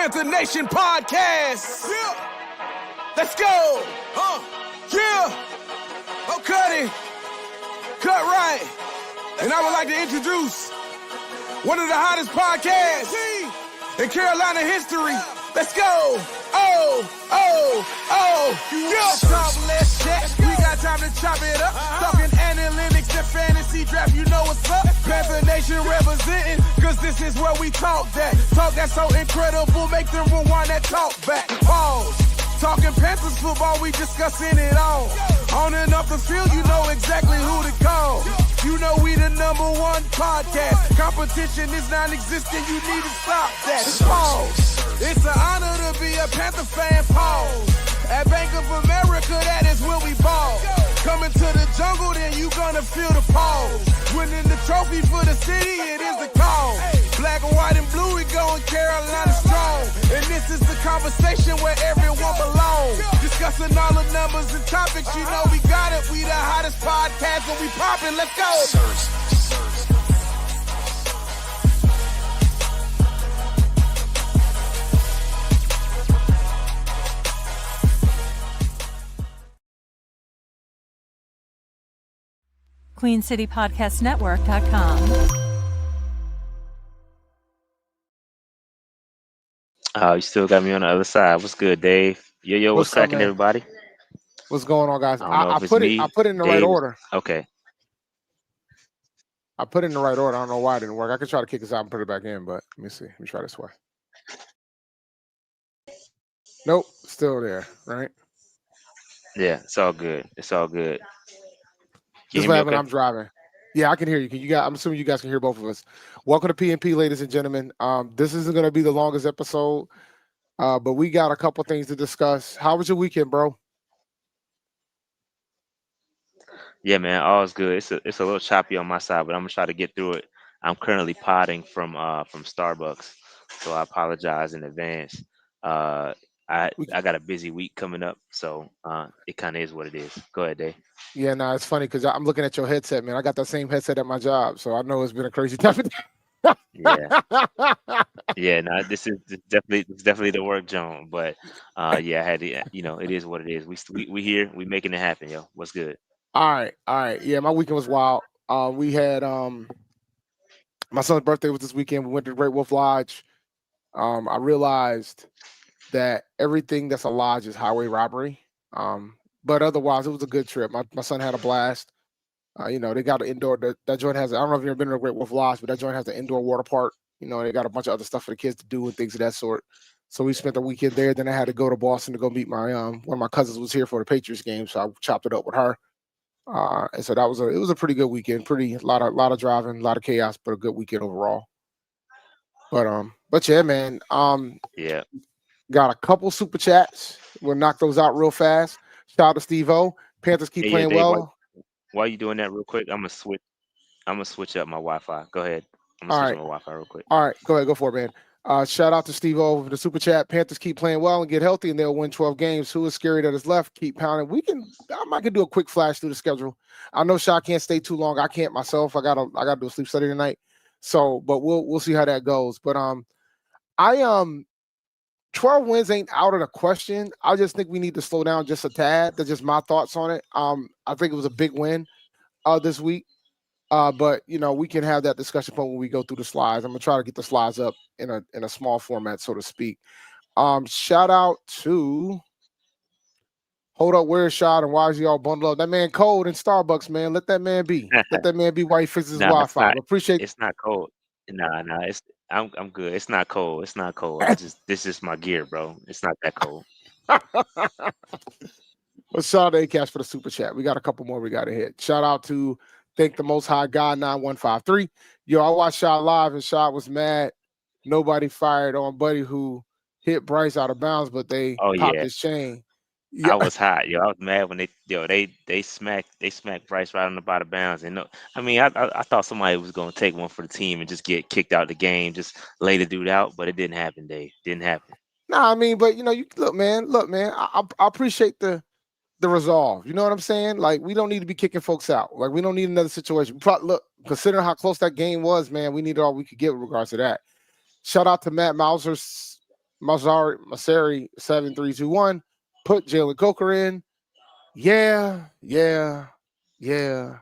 Panther Nation Podcast. Yeah. Let's go. Yeah. Oh, cut it. Cut right. And I would like to introduce one of the hottest podcasts in Carolina history. Let's go. Yeah. Talk, let's chat. We got time to chop it up. Talking analytics and fantasy draft. You know what's up. Panther Nation representing. Cause this is where we talk that. Talk that's so incredible. Make them rewind that talk back. Pause. Talking Panthers football, we discussing it all. On and off the field, you know exactly who to call. You know we the #1 podcast. Competition is non-existent, you need to stop that. Pause. It's an honor to be a Panther fan, pause. At Bank of America, that is where we ball. Coming to the jungle, then you gonna feel the pause. Winning the trophy for the city, it is the call. Black, white, and blue, we going Carolina strong. And this is the conversation where everyone belongs. Discussing all the numbers and topics, you know we got it. We the hottest podcast and we poppin', let's go. QueenCityPodcastNetwork.com. You still got me on the other side. What's good, Dave? Yo, what's cracking, everybody? What's going on, guys? I put it in the right order. Okay. I put it in the right order. I don't know why it didn't work. I could try to kick this out and put it back in, but let me see. Let me try this way. Nope, still there, right? Yeah, it's all good. It's all good. This is what happened. I'm driving. Yeah, I can hear you. I'm assuming you guys can hear both of us. Welcome to PNP, ladies and gentlemen. This isn't going to be the longest episode, but we got a couple things to discuss. How was your weekend, bro? Yeah, man, all's good. It's a little choppy on my side, but I'm gonna try to get through it. I'm currently potting from Starbucks, so I apologize in advance. I got a busy week coming up, so it kind of is what it is. Go ahead, Dave. Yeah, no, it's funny because I'm looking at your headset, man. I got that same headset at my job, so I know it's been a crazy time. Yeah, no, this is definitely the work zone, but yeah, I had to, it is what it is. We here, we making it happen, yo. What's good? All right. Yeah, my weekend was wild. We had my son's birthday was this weekend. We went to Great Wolf Lodge. I realized that everything that's a lodge is highway robbery. But otherwise, it was a good trip. My son had a blast. They got an indoor. That joint has. I don't know if you've ever been to a Great Wolf Lodge, but that joint has an indoor water park. They got a bunch of other stuff for the kids to do and things of that sort. So we spent the weekend there. Then I had to go to Boston to go meet my one of my cousins was here for the Patriots game, so I chopped it up with her. And so it was a pretty good weekend. A lot of driving, a lot of chaos, but a good weekend overall. But yeah, man. Yeah. Got a couple super chats. We'll knock those out real fast. Shout out to Steve O. Panthers keep playing Dave, well. While you doing that real quick, I'm gonna switch up my Wi-Fi. Go ahead. I'm gonna switch my Wi-Fi real quick. All right, go ahead, go for it, man. Shout out to Steve O for the super chat. Panthers keep playing well and get healthy, and they'll win 12 games. Who is scary that is left? Keep pounding. I might do a quick flash through the schedule. I know Shaw can't stay too long. I can't myself. I gotta do a sleep study tonight. So, but we'll see how that goes. But 12 wins ain't out of the question. I just think we need to slow down just a tad. That's just my thoughts on it. I think it was a big win this week. But we can have that discussion point when we go through the slides. I'm gonna try to get the slides up in a small format, so to speak. Shout out to hold up, where's Shot and why is he all bundled up? That man cold in Starbucks, man. Let that man be. Let that man be while he fixes his Wi-Fi. It's not cold. Nah, I'm good. It's not cold. It's not cold. This is my gear, bro. It's not that cold. Well, shout out to Acash for the super chat. We got a couple more we got to hit. Shout out to Thank the Most High God 9153. Yo, I watched Shot live and Shot was mad. Nobody fired on Buddy who hit Bryce out of bounds, but they popped his chain. Yeah. I was hot, yo. I was mad when they smacked Bryce right on the bottom of bounds. And I thought somebody was gonna take one for the team and just get kicked out of the game, just lay the dude out, but it didn't happen, Dave. Didn't happen. Nah, but you look, man. I appreciate the resolve. You know what I'm saying? Like, we don't need to be kicking folks out. Like, we don't need another situation. Look, considering how close that game was, man, we needed all we could get with regards to that. Shout out to Matt Mauser Masari 7321. Put Jalen Coker in. Yeah, yeah, yeah.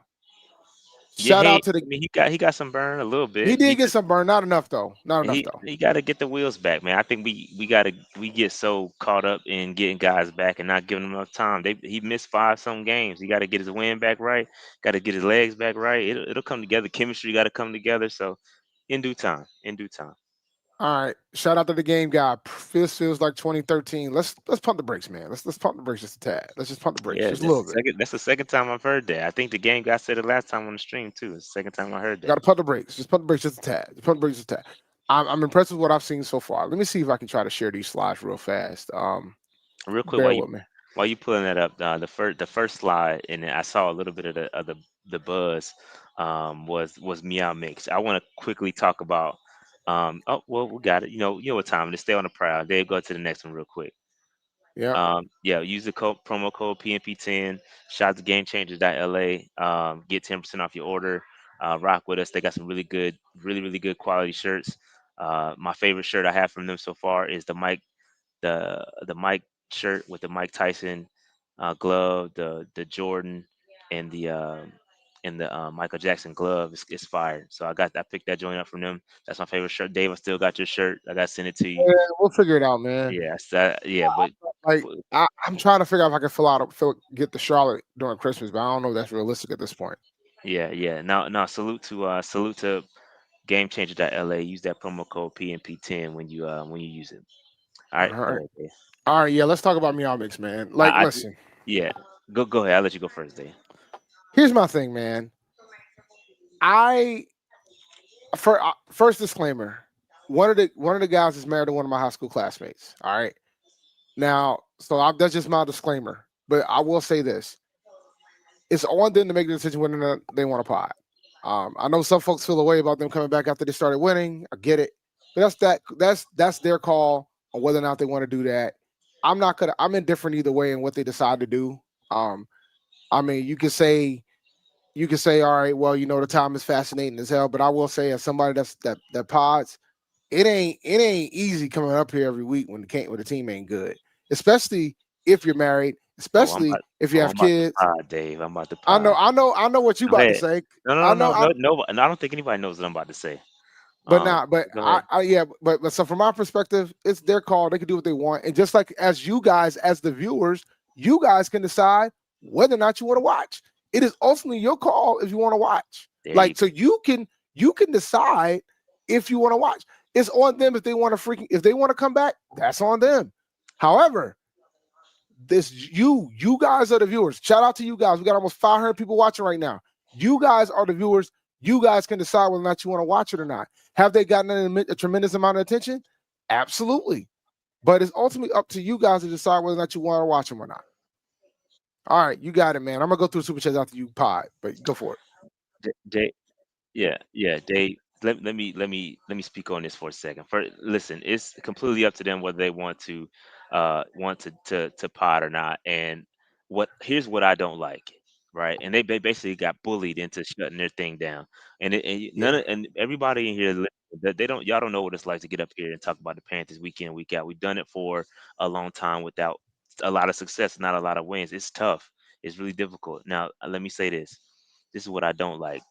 Yeah, Shout out to I the. mean, he got some burn a little He bit. did He get just some burn. Not enough though. Not enough though. he got to get the wheels back, man. I think we get so caught up in getting guys back and not giving them enough time. He missed five some games. He got to get his wind back right. Got to get his legs back right. It'll come together. Chemistry got to come together. So in due time. In due time. All right. Shout out to the game guy. This feels like 2013. Let's pump the brakes, man. Let's pump the brakes just a tad. Let's just pump the brakes Yeah, just a little bit. that's the second time I've heard that. I think the game guy said it last time on the stream too. It's the second time I heard Got that. to pump the brakes. Just pump the brakes just a tad. Just pump the brakes just a tad. I'm impressed with what I've seen so far. Let me see if I can try to share these slides real fast. Real quick, Bear with me. while you pulling that up, the first slide, and I saw a little bit of the buzz, was Meow Mix. I want to quickly talk about. Oh well, we got it. You know what time it is. Stay on the prowl. Dave, go to the next one real quick. Yeah. Yeah, use the promo code PNP10. Shout to GameChangers.LA. Get 10% off your order. Rock with us. They got some really good quality shirts. My favorite shirt I have from them so far is the Mike shirt with the Mike Tyson glove, the Jordan, and the Michael Jackson glove is fire. So I picked that joint up from them. That's my favorite shirt. Dave, I still got your shirt. I got to send it to you. Yeah, we'll figure it out, man. Yeah, yeah, but Like I'm trying to figure out if I can get the Charlotte during Christmas, but I don't know if that's realistic at this point. yeah. Now salute to GameChanger.LA. Use that promo code PNP10 when you use it. All All right, go right. ahead, Dave. All right, yeah, let's talk about Meow Mix, man. Like, I listen, yeah. Go ahead. I'll let you go first, Dave. here's my thing, man. I first disclaimer. One of the guys is married to one of my high school classmates. All right. Now, that's just my disclaimer. But I will say this: it's on them to make the decision whether or not they want to pot. I know some folks feel a way about them coming back after they started winning. I get it, but that's their call on whether or not they want to do that. I'm indifferent either way in what they decide to do. Um, I mean, you could say, all right, well, the time is fascinating as hell, but I will say, as somebody that pods, it ain't easy coming up here every week when the team ain't good, especially if you're married, Oh, I'm especially about. if you Oh, have I'm about to kids. pod, Dave. I'm about to I know, pod. I know, I know what you Go about to ahead. say. No, I no, know, no, no, no. And I don't think anybody knows what I'm about to say. but not, but Go ahead. yeah, but so from my perspective, it's their call. They can do what they want, and just like as you guys, as the viewers, you guys can decide whether or not you want to watch. It is ultimately your call if you want to watch. There you Like, so you can decide if you want to watch. It's on them if they want to come back. That's on them. However, you guys are the viewers. Shout out to you guys. We got almost 500 people watching right now. You guys are the viewers. You guys can decide whether or not you want to watch it or not. Have they gotten a tremendous amount of attention? Absolutely. But it's ultimately up to you guys to decide whether or not you want to watch them or not. All right, you got it, man. I'm gonna go through super chats after you pod, but go for it. go. Yeah, they let me speak on this for a second. Listen, it's completely up to them whether they want to pod or not. And here's what I don't like, right? And they basically got bullied into shutting their thing down. Yeah, And everybody in here that y'all don't know what it's like to get up here and talk about the Panthers week in, week out. We've done it for a long time without a lot of success, not a lot of wins. It's tough. It's really difficult. Now, let me say this. This is what I don't like.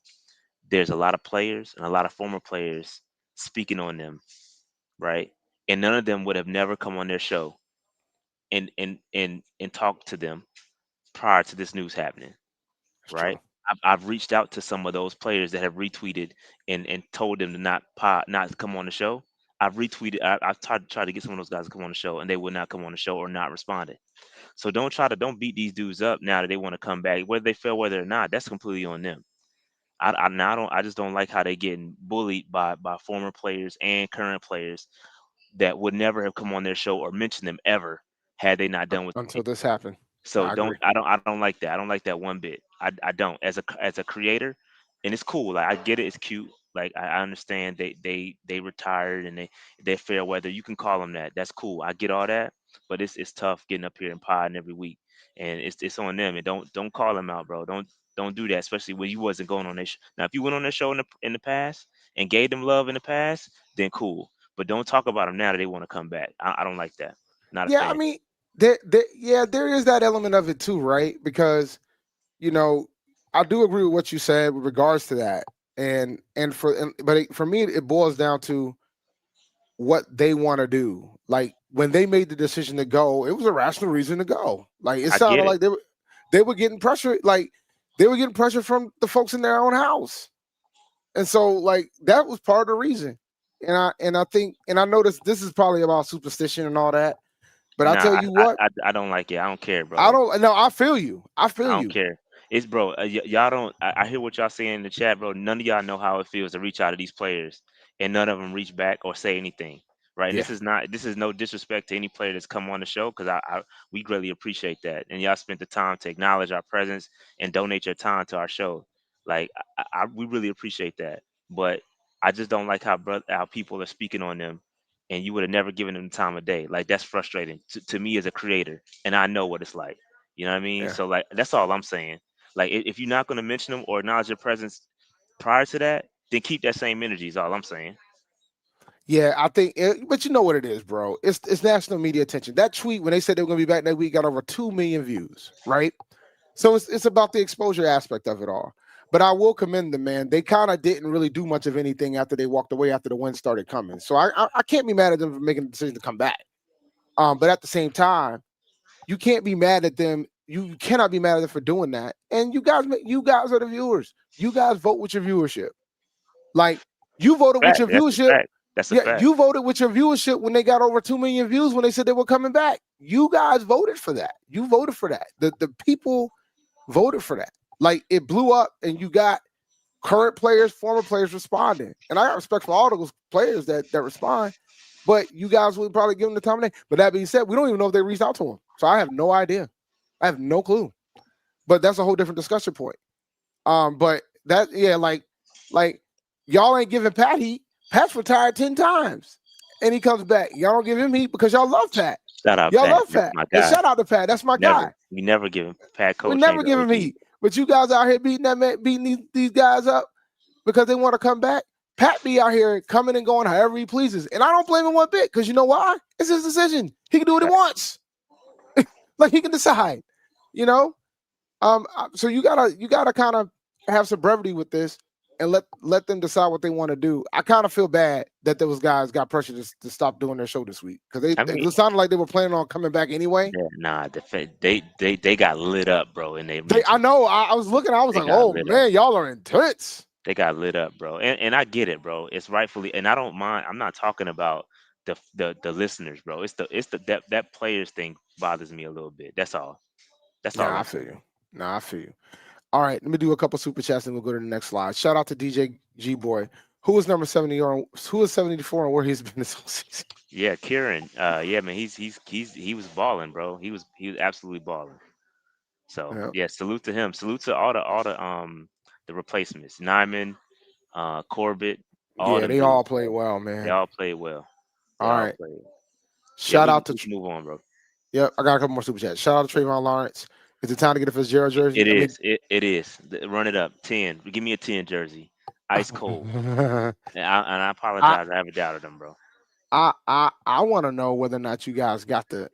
There's a lot of players and a lot of former players speaking on them, right? And none of them would have never come on their show and talk to them prior to this news happening, that's true. right? I've reached out to some of those players that have retweeted and told them to not come on the show. I've retweeted. I've tried to get some of those guys to come on the show, and they would not come on the show or not responded. So don't beat these dudes up now that they want to come back. Whether they feel whether or not, that's completely on them. I just don't like how they getting bullied by former players and current players that would never have come on their show or mentioned them ever had they not done what they Until did. this happened, So I agree. I don't like that. I don't like that one bit. I don't as a creator, and it's cool. Like I get it. It's cute. Like I understand they retired and they're fair weather. You can call them that. That's cool. I get all that. But it's tough getting up here and podding every week, and it's on them. And don't call them out, bro. Don't do that, especially when you wasn't going on their now. If you went on their show in the past and gave them love in the past, then cool. but don't talk about them now that they want to come back. I don't like that. Not a Yeah, I fan. mean, yeah, there is that element of it too, right? Because you know, I do agree with what you said with regards to that, for me, it boils down to what they want to do. Like when they made the decision to go, it was a rational reason to go. Like it I sounded get it. like they were getting pressure, like they were getting pressure from the folks in their own house, and so like that was part of the reason. And I think and I know this is probably about superstition and all that, but I tell Nah, you what, I don't like it. I don't care, I bro. don't. No, I feel you. I I feel don't you. care. It's bro. Y'all don't. I hear what y'all saying in the chat, bro. None of y'all know how it feels to reach out to these players, and none of them reach back or say anything. Right. And Yeah, this is not. This is no disrespect to any player that's come on the show, because we greatly appreciate that, and y'all spent the time to acknowledge our presence and donate your time to our show. Like we really appreciate that. But I just don't like how people are speaking on them, and you would have never given them the time of day. Like that's frustrating to me as a creator, and I know what it's like. You know what I mean? yeah. So like that's all I'm saying. Like if you're not going to mention them or acknowledge your presence prior to that, then keep that same energy. Is all I'm saying. Yeah, I think, but you know what it is, bro. It's national media attention. That tweet when they said they were going to be back next week got over 2 million views, right? So it's about the exposure aspect of it all. But I will commend them, man. They kind of didn't really do much of anything after they walked away after the win started coming. So I can't be mad at them for making the decision to come back. But at the same time, you can't be mad at them. You cannot be mad at them for doing that. And you guys are the viewers. You guys vote with your viewership. Like you voted with Fact. your That's a viewership. fact. That's a Yeah, fact. you voted with your viewership when they got over 2 million views when they said they were coming back. You guys voted for that. You voted for that. The people voted for that. Like it blew up, and you got current players, former players responding. And I got respect for all those players that respond. But you guys would probably give them the time of day. But that being said, we don't even know if they reached out to him. So I have no idea. I have no clue. But that's a whole different discussion point. But that yeah, like y'all ain't giving Pat heat. Pat's retired 10 times. And he comes back. Y'all don't give him heat because y'all love Pat. Shout out Y'all Pat. love That's Pat. my And guy. shout out to Pat. That's my Never. guy. We never give him Pat We Coach never ain't give the him OG. heat. But you guys out here beating that man, beating these guys up because they want to come back. Pat be out here coming and going however he pleases. And I don't blame him one bit because you know why? It's his decision. He can do what he Fact. wants. Like he can decide, you know? So you gotta kind of have some brevity with this and let them decide what they want to do. I kind of feel bad that those guys got pressure to stop doing their show this week because I it mean, sounded like they were planning on coming back anyway. yeah, nah. They got lit up, bro, in their I mentions. know. I was looking. I was They like, got oh lit up. man, y'all are intense. They got lit up, bro. And I get it, bro. It's rightfully, and I don't mind. I'm not talking about the listeners, bro. It's the that players thing bothers me a little bit. That's all. That's all Nah, I I'm feel saying. you. Nah, I feel you. All right, let me do a couple super chats and we'll go to the next slide. Shout out to DJ G Boy, who was number 70 or who is 74 and where he's been this whole season. Yeah, Kieran. Yeah, man. He was balling, bro. He was absolutely balling. So Yeah, yeah, salute to him. Salute to all the replacements. Nyman, Corbett, all yeah, them they all dudes, played bro. well, They man. all played well. They All all right. played. Yeah, Shout we out can to we can move on, bro. Yep, I got a couple more super chats. Shout out to Trayvon Lawrence. Is it time to get a Fitzgerald jersey? It I mean, is. It is. Run it up. 10. Give me a 10 jersey. Ice cold. And I I apologize. I haven't doubted them, bro. I want to know whether or not you guys got a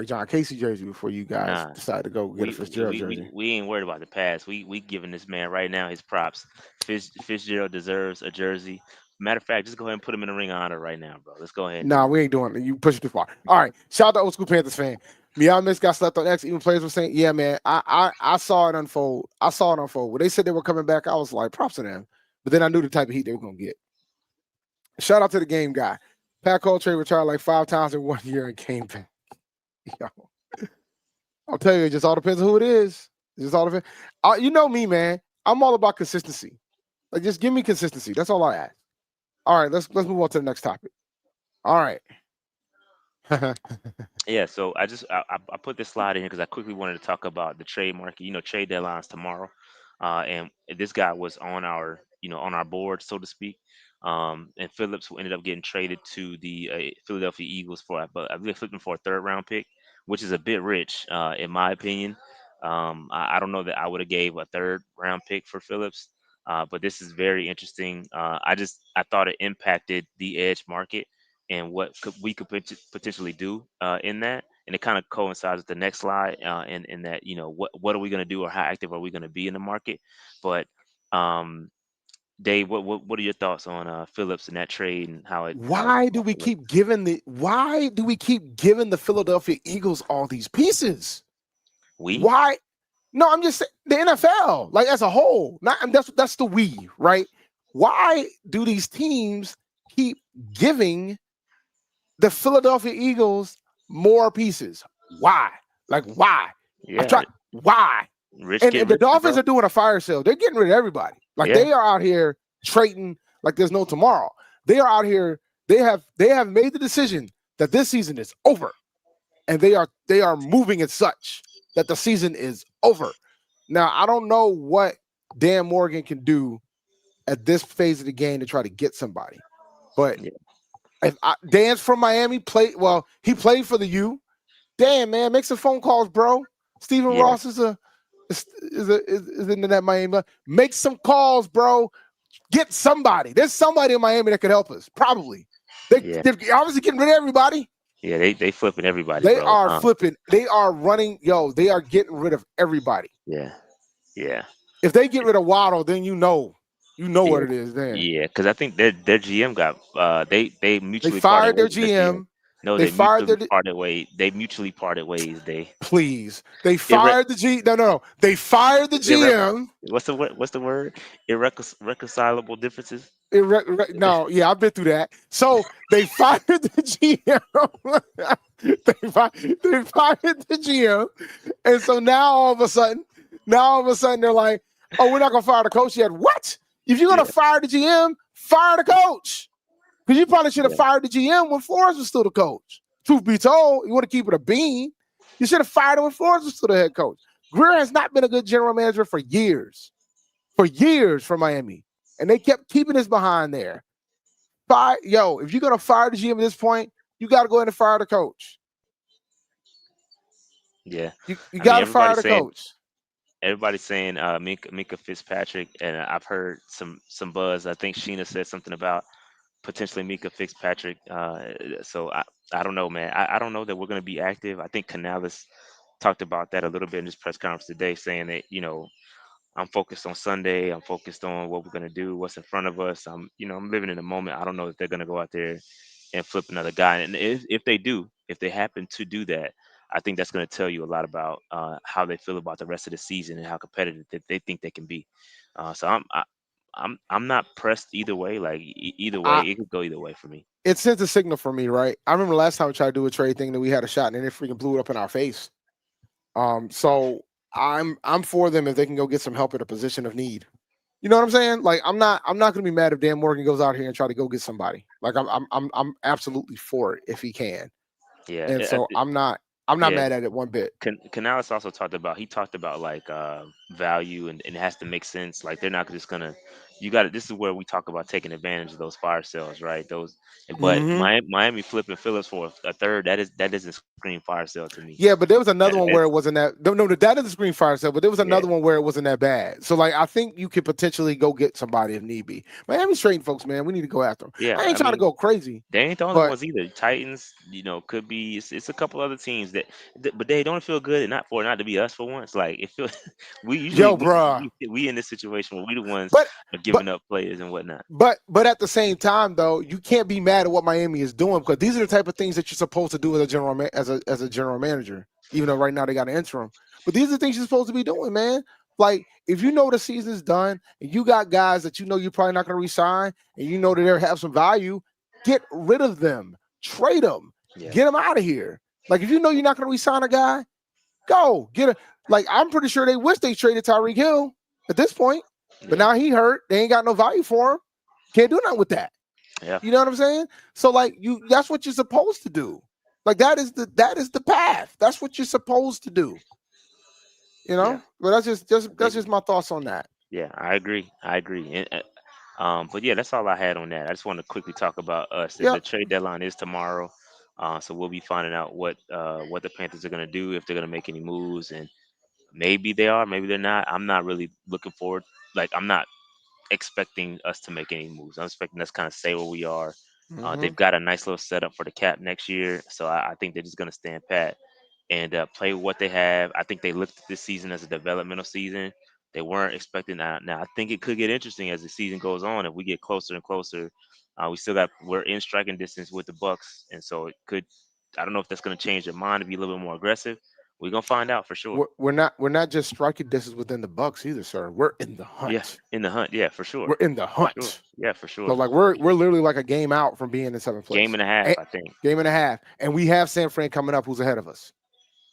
John Casey jersey before you guys Nah. decide to go get a We Fitzgerald we we, jersey. we ain't worried about the past. We giving this man right now his props. Fitzgerald deserves a jersey. Matter of fact, just go ahead and put him in the ring of honor right now, bro. Let's go ahead and Nah, do it. we ain't doing it. You push it too far. All right. Shout out to old school Panthers fan. Meow Miss got slept on X. Even players were saying, yeah, man, I saw it unfold. I saw it unfold. When they said they were coming back, I was like, props to them. But then I knew the type of heat they were gonna get. Shout out to the game guy. Pat Coltrane retired like 5 times in 1 year and came back. Yo, I'll tell you, it just all depends on who it is. It just all depends. You know me, man. I'm all about consistency. Like, just give me consistency. That's all I ask. All right, let's move on to the next topic. All right. Yeah, so I put this slide in here because I quickly wanted to talk about the trade market. Trade deadlines tomorrow, and this guy was on our on our board, so to speak. And Phillips ended up getting traded to the Philadelphia Eagles for, I believe, flipping for a third round pick, which is a bit rich, in my opinion. I don't know that I would have gave a third round pick for Phillips. But this is very interesting. I thought it impacted the edge market and what we could potentially do in that. And it kind of coincides with the next slide, in that, what are we going to do, or how active are we going to be in the market? But um, Dave, what are your thoughts on Phillips and that trade and how it's Why do we keep giving the Philadelphia Eagles all these pieces? we Why? No, I'm just saying the NFL, like as a whole. Not and that's the we, right? Why do these teams keep giving the Philadelphia Eagles more pieces? Why? Like why? I yeah, try why? rich And get the richer, Dolphins bro. are doing a fire sale. They're getting rid of everybody. Like Yeah, they are out here trading like there's no tomorrow. They are out here. They have made the decision that this season is over, and they are moving as such that the season is over. Now I don't know what Dan Morgan can do at this phase of the game to try to get somebody, but yeah, if Dan's from Miami, he played for the U. Damn man, make some phone calls, bro. Stephen yeah, Ross is in that Miami. Make some calls, bro. Get somebody. There's somebody in Miami that could help us. Probably. yeah, They're obviously getting rid of everybody. yeah. They flipping everybody, They bro. are flipping. They are running. Yo, they are getting rid of everybody. Yeah, yeah, If they get rid of Waddle, then you know what yeah, it is. Then yeah. Because I think their GM got they they mutually parted fired their ways with their GM. GM. No, They they fired mutually their. parted ways. They mutually parted ways. They Please, they irre, fired the G. No, no, no. They fired the irre GM. what's the word? Irreconcilable differences. No, yeah, I've been through that. So they fired the GM. They fired the GM, and so now all of a sudden they're like, "Oh, we're not gonna fire the coach yet." What? If you're Yeah, gonna fire the GM, fire the coach. Because you probably should have yeah, fired the GM when Flores was still the coach. Truth be told, you want to keep it a bean. You should have fired him when Flores was still the head coach. Greer has not been a good general manager for years for Miami, and they kept keeping his behind there. If you're gonna fire the GM at this point, you got to go ahead and fire the coach. yeah. You I mean, got to fire the coach. everybody's saying Minka Fitzpatrick, and I've heard some buzz. I think Sheena said something about potentially Mika Fitzpatrick. So I don't know, man. I don't know that we're going to be active. I think Canales talked about that a little bit in his press conference today, saying that, I'm focused on Sunday. I'm focused on what we're going to do, what's in front of us. I'm living in the moment. I don't know if they're going to go out there and flip another guy. And if they do, if they happen to do that, I think that's going to tell you a lot about how they feel about the rest of the season and how competitive that they think they can be. So I'm not pressed either way. Like either way, I it could go either way for me. It sends a signal for me, right? I remember last time we tried to do a trade thing that we had a shot and then it freaking blew it up in our face. So I'm for them if they can go get some help at a position of need. You know what I'm saying? Like I'm not gonna be mad if Dan Morgan goes out here and try to go get somebody. Like I'm absolutely for it if he can. Yeah, And so I'm not yeah. mad at it one bit. Canales also talked about like value, and it has to make sense. Like they're not just gonna. You got to. This is where we talk about taking advantage of those fire sales, right? But Hmm. Miami flipping Phillips for a third. That doesn't scream fire sale to me. Yeah, but there was That, another one that where it wasn't that. No, that is the screen fire sale, but there was yeah, another one where it wasn't that bad. So, like, I think you could potentially go get somebody if need be. Miami's trading folks, man. We need to go after them. yeah. I I ain't trying to mean, go crazy, they ain't the only but ones either. Titans, could be. It's a couple other teams but they don't feel good, and not to be us for once. Like it feel, we usually yo, bruh. we in this situation where we the ones But are but giving up players and whatnot. but at the same time, though, you can't be mad at what Miami is doing because these are the type of things that you're supposed to do as a as a general manager. Even though right now they got an interim, but these are the things you're supposed to be doing, man. Like if you know the season's done and you got guys that you know you're probably not going to resign and you know that they have some value, get rid of them, trade them, Yeah, get them out of here. Like if you know you're not going to resign a guy, go get a. Like I'm pretty sure they wish they traded Tyreek Hill at this point, but yeah, now he hurt. They ain't got no value for him. Can't do nothing with that. yeah, You know what I'm saying? So like that's what you're supposed to do. Like that is the path. That's what you're supposed to do. yeah. But that's Agreed. just my thoughts on that. Yeah, I agree. I agree. But yeah, that's all I had on that. I just want to quickly talk about us. The Yep. trade deadline is tomorrow, so we'll be finding out what the Panthers are gonna do, if they're gonna make any moves, and maybe they are, maybe they're not. I'm not really looking forward. Like I'm not expecting us to make any moves. I'm expecting us kind of stay where we are. Mm-hmm. They've got a nice little setup for the cap next year, so I think they're just going to stand pat and play what they have. I think they looked at this season as a developmental season. They weren't expecting that. Now I think it could get interesting as the season goes on. If we get closer and closer, we're in striking distance with the Bucks, and so it could. I don't know if that's going to change their mind to be a little bit more aggressive. We're gonna find out for sure. We're not just striking distance within the Bucks either, sir. We're in the Yeah, hunt. in the hunt. Yeah, for sure. We're in the For sure. hunt. Yeah, for So sure. like we're literally like a game out from being in seventh place. Game and a half, I think. Game and a half, and we have San Fran coming up, who's ahead of us.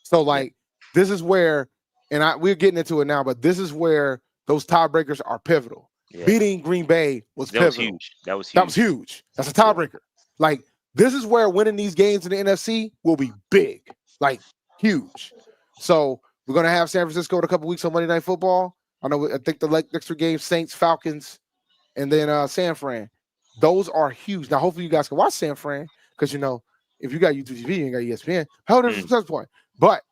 So like this is where, and we're getting into it now, but this is where those tiebreakers are pivotal. Yeah. Beating Green Bay was That pivotal. was huge. That was huge. That was huge. That's a tiebreaker. Like this is where winning these games in the NFC will be big, like huge. So we're gonna have San Francisco in a couple weeks on Monday Night Football. I think the next 3 games: Saints, Falcons, and then San Fran. Those are huge. Now, hopefully, you guys can watch San Fran because if you got YouTube TV, you ain't got ESPN. How does the point? But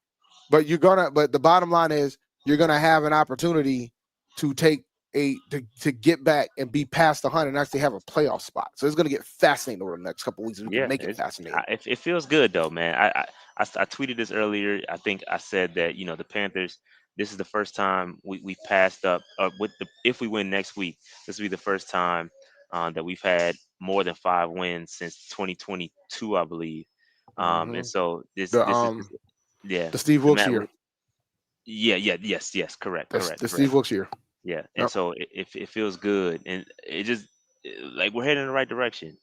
the bottom line is you're gonna have an opportunity to take to get back and be past the hunt and actually have a playoff spot. So it's gonna get fascinating over the next couple of weeks. And we can make it fascinating. It feels good though, man. I tweeted this earlier. I think I said that the Panthers. This is the first time we passed up if we win next week. This will be the first time that we've had more than 5 wins since 2022, I believe. And so this is the Steve Wilkes year. Yes, correct. Steve Wilkes year. Yeah, and so it feels good, and it just like we're heading in the right direction.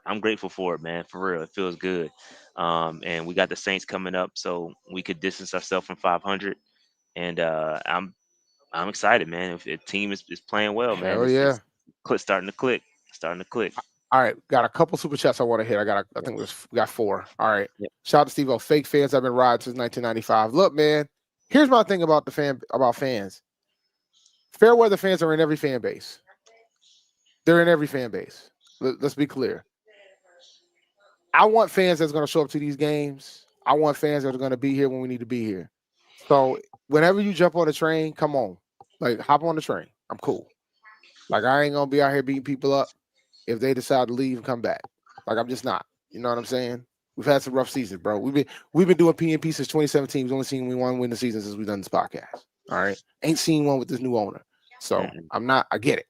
I'm grateful for it, man. For real, it feels good. And we got the Saints coming up, so we could distance ourselves from 500. And I'm excited, man. If the team is playing well, man. Hell yeah. It's starting to click. All right, got a couple super chats I want to hit. I think we got 4. All right. Yep. Shout out to Steve-O. Fake fans have been riding since 1995. Look, man, here's my thing about fans. Fair weather fans are in every fan base. They're in every fan base. Let's be clear. I want fans that's going to show up to these games. I want fans that are going to be here when we need to be here. So whenever you jump on the train, come on. Like, hop on the train. I'm cool. Like, I ain't going to be out here beating people up if they decide to leave and come back. Like, I'm just not. You know what I'm saying? We've had some rough seasons, bro. We've been doing PNP since 2017. We've only seen one win the season since we've done this podcast. All right? Ain't seen one with this new owner. So I get it.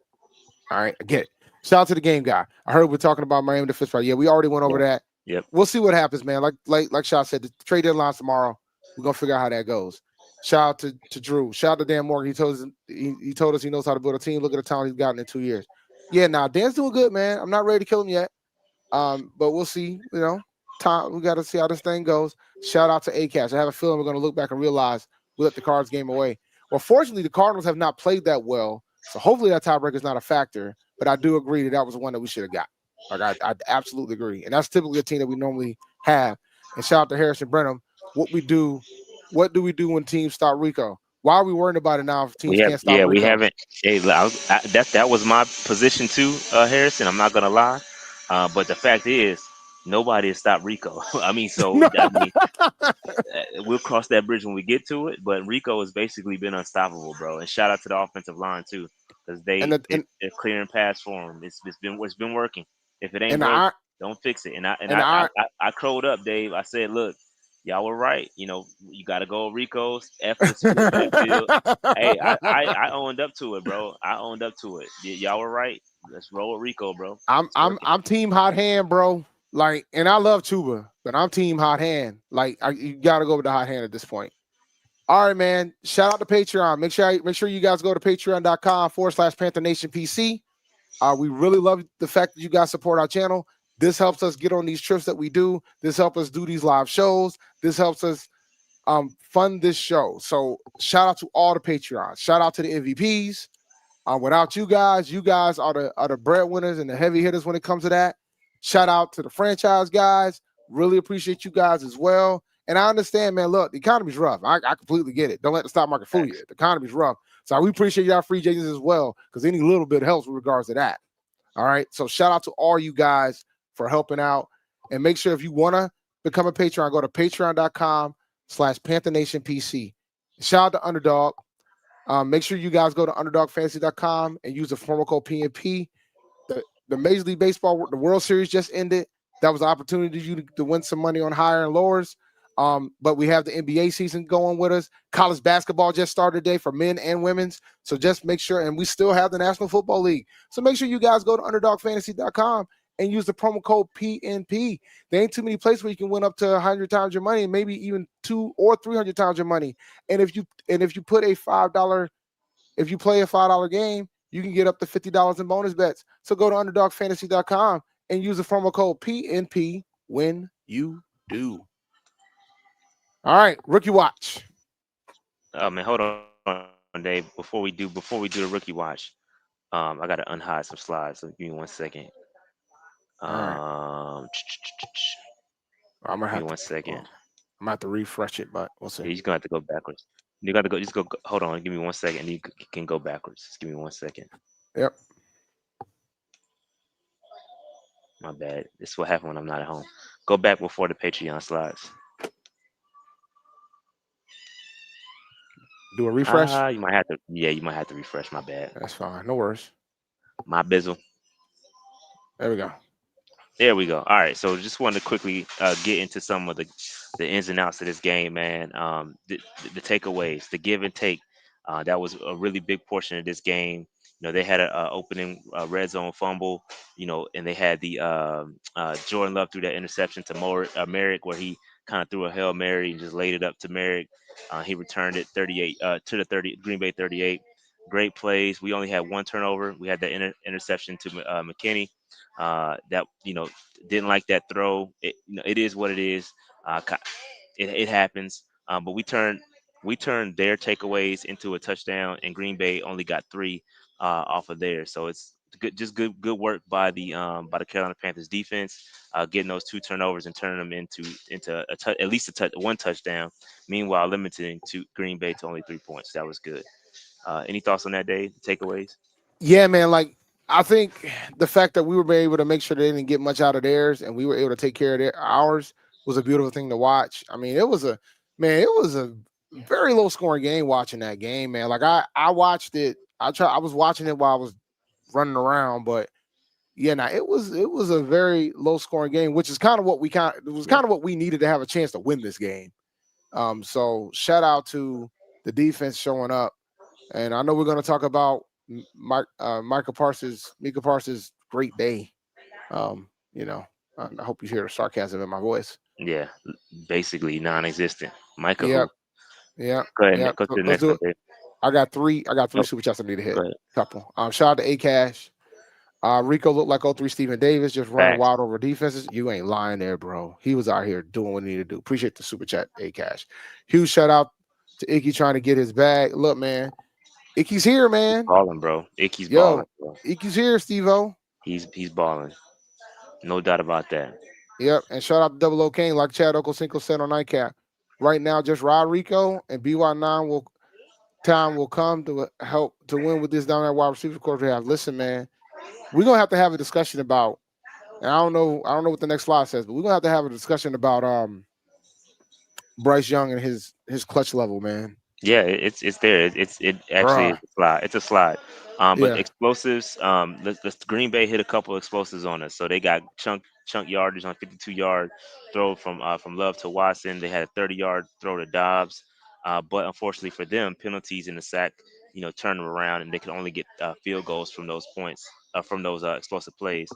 All right? I get it. Shout out to the game guy. I heard we're talking about Miami the fifth round. Yeah, we already went over that. Yep. We'll see what happens, man. Like Shaw said, the trade deadline's tomorrow. We're gonna figure out how that goes. Shout out to Drew. Shout out to Dan Morgan. He told us he knows how to build a team. Look at the talent he's gotten in 2 years. Yeah, now Dan's doing good, man. I'm not ready to kill him yet. But we'll see. Time we got to see how this thing goes. Shout out to Acash. I have a feeling we're gonna look back and realize we let the Cards game away. Well, fortunately, the Cardinals have not played that well, so hopefully that tiebreaker is not a factor. But I do agree that was one that we should have got. Like I absolutely agree, and that's typically a team that we normally have. And shout out to Harrison Brenham. What do we do when teams start Rico? Why are we worrying about it now if teams can't stop Rico? Yeah, we haven't. Hey, that was my position too, Harrison. I'm not gonna lie, but the fact is, nobody has stopped Rico. We'll cross that bridge when we get to it. But Rico has basically been unstoppable, bro. And shout out to the offensive line too, because they're clearing pass for him. It's been working. If it ain't working, don't fix it. I crowed up, Dave. I said, look, y'all were right. You got to go Rico's efforts in the backfield. Hey, I owned up to it, bro. I owned up to it. Y'all were right. Let's roll with Rico, bro. I'm team hot hand, bro. Like, and I love Chuba, but I'm team hot hand. Like, you got to go with the hot hand at this point. All right, man. Shout out to Patreon. Make sure you guys go to patreon.com/Panther Nation PC. We really love the fact that you guys support our channel. This helps us get on these trips that we do. This helps us do these live shows. This helps us fund this show. So shout out to all the Patreons. Shout out to the MVPs. Without you guys are the breadwinners and the heavy hitters when it comes to that. Shout out to the franchise guys. Really appreciate you guys as well. And I understand, man, look, the economy's rough. I completely get it. Don't let the stock market fool you. The economy's rough. So we appreciate y'all free agents as well, because any little bit helps with regards to that. All right. So shout out to all you guys for helping out. And make sure if you want to become a Patreon, go to patreon.com/Panther Nation PC. Shout out to Underdog. Make sure you guys go to underdogfantasy.com and use the promo code PNP. The Major League Baseball, the World Series just ended. That was an opportunity for you to win some money on higher and lowers. But we have the NBA season going with us. College basketball just started today for men and women's. So just make sure, and we still have the National Football League. So make sure you guys go to underdogfantasy.com and use the promo code PNP. There ain't too many places where you can win up to 100 times your money, and maybe even 200 or 300 times your money. And if you put a $5, if you play a $5 game, you can get up to $50 in bonus bets. So go to underdogfantasy.com and use the promo code PNP when you do. All right, rookie watch. Oh man, hold on, Dave. Before we do the rookie watch, I gotta unhide some slides. So give me 1 second. All right, I'm gonna Give me have one to. second. Well, I'm gonna have to refresh it, but we'll Yeah, see. you're gonna have to go backwards. You got to go. Just go. Hold on. Give me 1 second. You can go backwards. Just give me 1 second. Yep. My bad. This is what happened when I'm not at home. Go back before the Patreon slides. Do a refresh. You might have to. Yeah, you might have to refresh. My bad. That's fine. No worries. My bizzle. There we go. There we go. All right. So just wanted to quickly get into some of the ins and outs of this game, man. The takeaways, the give and take. That was a really big portion of this game. You know, they had a opening red zone fumble. You know, and they had the Jordan Love threw that interception to Merrick, where he kind of threw a hail mary and just laid it up to Merrick. He returned it 38 to the 30 Green Bay 38. Great plays. We only had one turnover. We had that interception to McKinney. That didn't like that throw. It is what it is. It happens. But we turned their takeaways into a touchdown, and Green Bay only got three off of there. So it's good, just good work by the Carolina Panthers defense, getting those two turnovers and turning them into at least one touchdown. Meanwhile, limiting to Green Bay to only 3 points. That was good. Any thoughts on that day? Takeaways? Yeah, man. Like I think the fact that we were able to make sure they didn't get much out of theirs, and we were able to take care of ours, was a beautiful thing to watch. I mean, it was a very low scoring game watching that game, man. Like I watched it. I was watching it while I was running around, but yeah, now it was a very low scoring game, which is kind of what Yeah. what we needed to have a chance to win this game. So shout out to the defense showing up, and I know we're going to talk about Micah Parsons' great day. You know, I hope you hear the sarcasm in my voice. Yeah, basically non-existent. Micah, Yep, who? yep, Go ahead. yep. Go to So the let's next do one, it. Dave. I got three Oh, super chats I need to hit. go ahead. Couple. Shout out to A Cash. Rico looked like O3 Stephen Davis, just running Facts. wild over defenses. You ain't lying there, bro. He was out here doing what he needed to do. Appreciate the super chat, A Cash. Huge shout out to Icky trying to get his bag. Look, man, Icky's here, man. Balling, bro. Icky's balling, Yo, bro. Icky's here, Steve-O. He's balling. No doubt about that. Yep, and shout out to Double O Kane, like Chad Uncle Cinco said on Nightcap. Right now, just ride Rico and BY9 will come to help to win with this down at wide receiver course we have. Listen, man, we're gonna have to have a discussion about, and I don't know what the next slide says, but we're gonna have to have a discussion about Bryce Young and his clutch level, man. Yeah, it's there. It actually is Bruh. a slide. It's a slide. But Yeah. explosives. The Green Bay hit a couple explosives on us. So they got chunk yardage on 52-yard throw from Love to Watson. They had a 30-yard throw to Dobbs. But unfortunately for them, penalties in the sack, turned them around, and they could only get field goals from those points, from those explosive plays.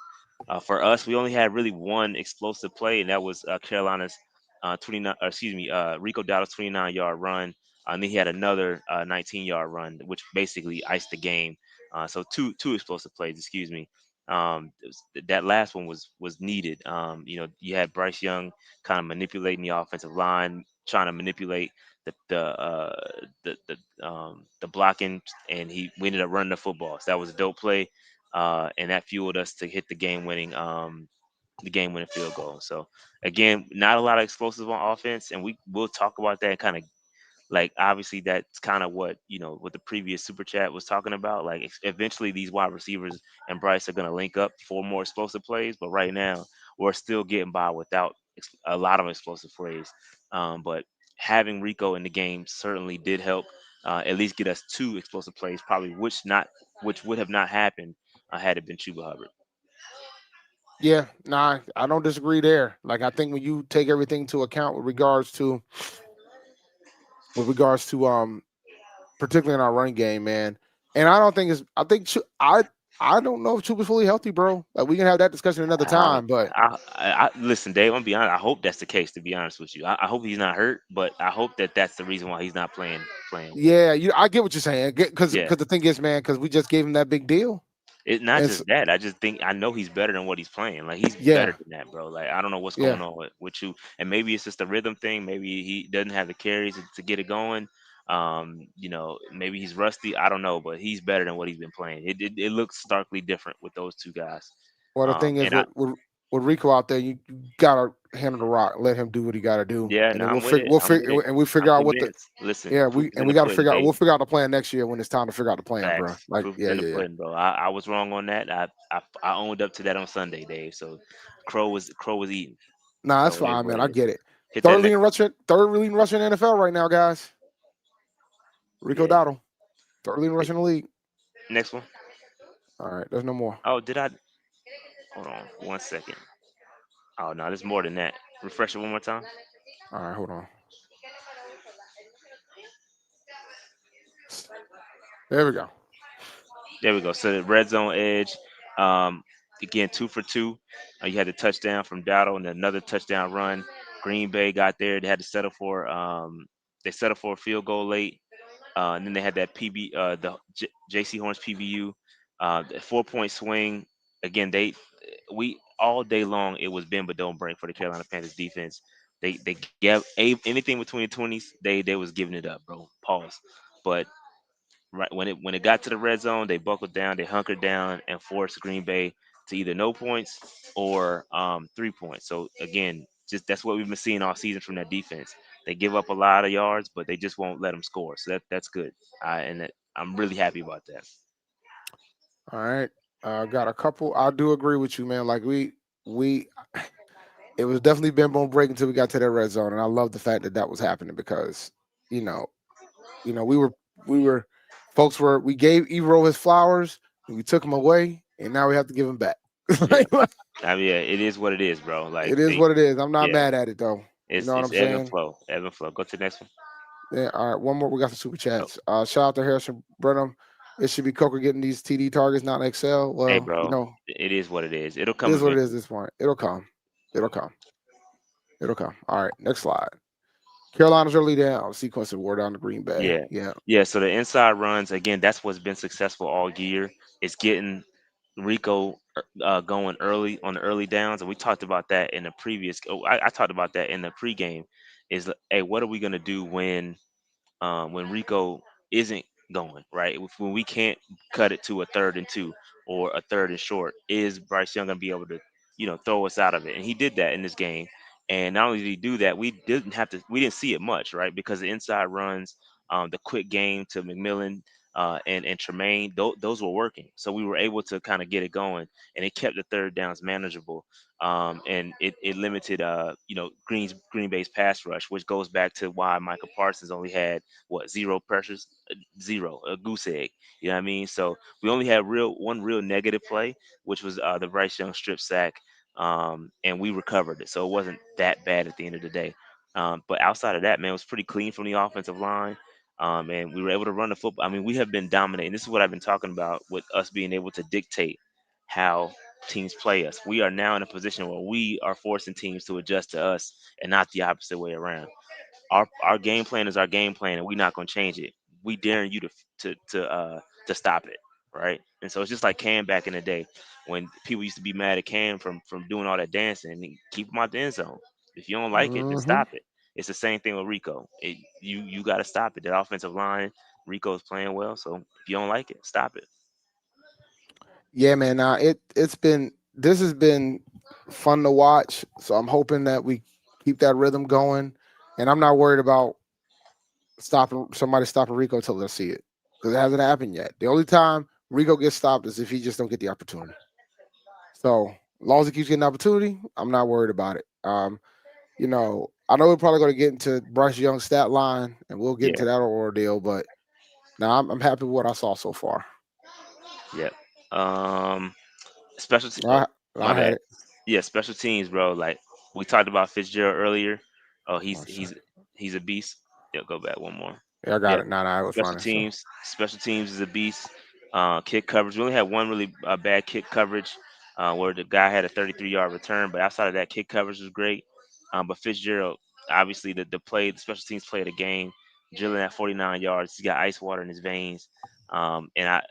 For us, we only had really one explosive play, and that was Carolina's 29. Excuse me, Rico Dowdle's 29-yard run. And then he had another 19-yard run, which basically iced the game. So two explosive plays. Excuse me. That last one was needed. You had Bryce Young kind of manipulating the offensive line, trying to manipulate the blocking, and we ended up running the football. So that was a dope play, and that fueled us to hit the game winning field goal. So again, not a lot of explosives on offense, and we'll talk about that kind of, like, obviously that's kind of what the previous super chat was talking about. Like, eventually these wide receivers and Bryce are going to link up for more explosive plays, but right now we're still getting by without a lot of explosive plays. But having Rico in the game certainly did help. at least get us two explosive plays, probably which would have not happened had it been Chuba Hubbard. Yeah, nah, I don't disagree there. Like I think when you take everything into account with regards to particularly in our run game, man. And I don't think it's I don't know if Chuba's fully healthy, bro. Like we can have that discussion another I don't. time, but Listen, Dave. I'm gonna be honest. I hope that's the case. To be honest with you, I hope he's not hurt, but I hope that that's the reason why he's not playing. Playing. yeah, I get what you're saying. Because Yeah. the thing is, man, because we just gave him that big deal. It's not And just that. I just think I know he's better than what he's playing. Like he's better yeah, than that, bro. Like I don't know what's yeah. going on with you. And maybe it's just a rhythm thing. Maybe he doesn't have the carries to get it going. Maybe he's rusty. I don't know, but he's better than what he's been playing. It looks starkly different with those two guys. Well, the thing is, And I with Rico out there, you gotta handle the rock, let him do what he gotta do, Yeah, and no, then I'm with it. we'll I'm with figure it. and we I'm figure out what the convinced. Listen, yeah proof is in we the got to pudding, figure out baby. we'll figure out the plan next year when it's time to figure out the plan, bro. Facts. Like Proof is yeah, in the yeah, yeah. pudding, bro. I was wrong on that. I owned up to that on Sunday, Dave. So Crow was eating. Nah, that's So it is fine, what man. it I is. get it. Hit that Third next leading one. rusher, in the NFL right now, guys. Rico Yeah. Dowdle, third leading Hit rusher in the league. next one. All right, there's no more. Oh, did I? Hold on 1 second. Oh no, there's more than that. Refresh it one more time. All right, hold on. There we go. There we go. So the red zone edge. Um, Again, 2 for 2. You had the touchdown from Dowdle and another touchdown run. Green Bay got there. They had to settle for they settled for a field goal late. And then they had that JC Horns PBU, the 4 point swing. Again, we all day long it was bend but don't break for the Carolina Panthers defense. They gave anything between the 20s. They was giving it up, bro. Pause. But right when it got to the red zone, they buckled down, they hunkered down, and forced Green Bay to either no points or 3 points. So again, just that's what we've been seeing all season from that defense. They give up a lot of yards, but they just won't let them score. So that's good. I'm really happy about that. All right, got a couple. I do agree with you, man. Like we it was definitely been bone break until we got to that red zone, and I love the fact that that was happening because you know we were folks were we gave Evero his flowers and we took him away, and now we have to give him back. Yeah, I mean, yeah, it is what it is, bro. Like It is what it is. I'm not yeah, mad at it though. You it's know what it's I'm ebb and saying? flow, ebb and flow. Go to the next one. Yeah. All right. One more. We got some super Oh, chats. Shout out to Harrison Brenham. It should be Coker getting these TD targets, not Excel. hey, Well, bro, it is what it is. It'll it come is what it is. eventually. This point, it'll come. It'll come. It'll come. All right. Next slide. Carolina's early down. Sequence of war down to Green Bay. Yeah, Yeah. yeah. So the inside runs again. That's what's been successful all year. It's getting Rico going early on the early downs, and we talked about that in the previous. I talked about that in the pregame. Hey, what are we gonna do when Rico isn't going right? When we can't cut it to a 3rd and 2 or a 3rd and short, is Bryce Young gonna be able to, throw us out of it? And he did that in this game. And not only did he do that, we didn't see it much, right? Because the inside runs, the quick game to McMillan and Tremaine, those were working. So we were able to kind of get it going, and it kept the third downs manageable. And it limited, Green Bay's pass rush, which goes back to why Michael Parsons only had what, zero pressures, zero, a goose egg. You know what I mean? So we only had one real negative play, which was the Bryce Young strip sack, and we recovered it. So it wasn't that bad at the end of the day. But outside of that, man, it was pretty clean from the offensive line. And we were able to run the football. I mean, we have been dominating. This is what I've been talking about with us being able to dictate how teams play us. We are now in a position where we are forcing teams to adjust to us and not the opposite way around. Our game plan is our game plan, and we're not going to change it. We daring you to stop it, right? And so it's just like Cam back in the day when people used to be mad at Cam from doing all that dancing. And keep him out the end zone. If you don't like it, then Mm-hmm. stop it. It's the same thing with Rico. You got to stop it. That offensive line, Rico's playing well, so if you don't like it, stop it. Yeah, man. Now this has been fun to watch. So I'm hoping that we keep that rhythm going, and I'm not worried about stopping Rico till they see it because it hasn't happened yet. The only time Rico gets stopped is if he just don't get the opportunity. So as long as he keeps getting the opportunity, I'm not worried about it. I know we're probably going to get into Bryce Young's stat line, and we'll get Yeah, into that ordeal. But Now I'm happy with what I saw so far. Yep. Um, special. Oh, I my I had bad. it. Yeah, special teams, bro. Like we talked about Fitzgerald earlier. Oh, One second. he's a beast. Yeah, go back one more. Yeah, I got Yeah, it. Nah, I was special running. So teams. Special teams is a beast. Kick coverage. We only had one really bad kick coverage, where the guy had a 33-yard return. But outside of that, kick coverage was great. But Fitzgerald, obviously, the special teams play of the game, drilling at 49 yards. He's got ice water in his veins. And